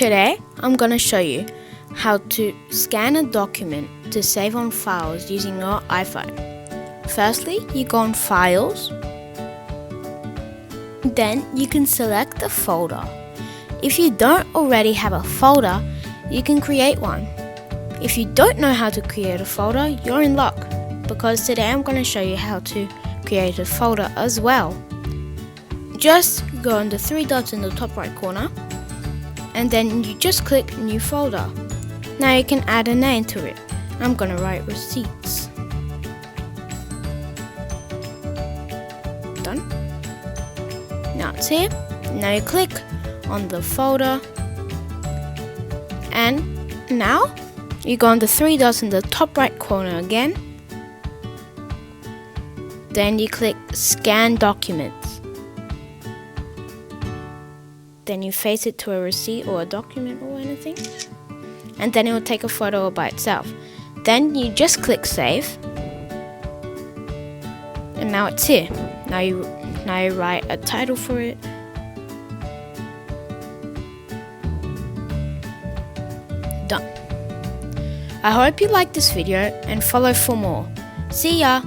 Today, I'm gonna show you how to scan a document to save on files using your iPhone. Firstly, you go on Files, then you can select the folder. If you don't already have a folder, you can create one. If you don't know how to create a folder, you're in luck, because today I'm gonna show you how to create a folder as well. Just go on the three dots in the top right corner, and then you just click New Folder. Now you can add a name to it. I'm gonna write Receipts. Done. Now it's here. Now you click on the folder, and now you go on the three dots in the top right corner again. Then you click Scan Documents. Then you face it to a receipt or a document or anything, and then it will take a photo by itself. Then you just click Save, and now it's here. Now you write a title for it. Done. I hope you liked this video and follow for more. See ya!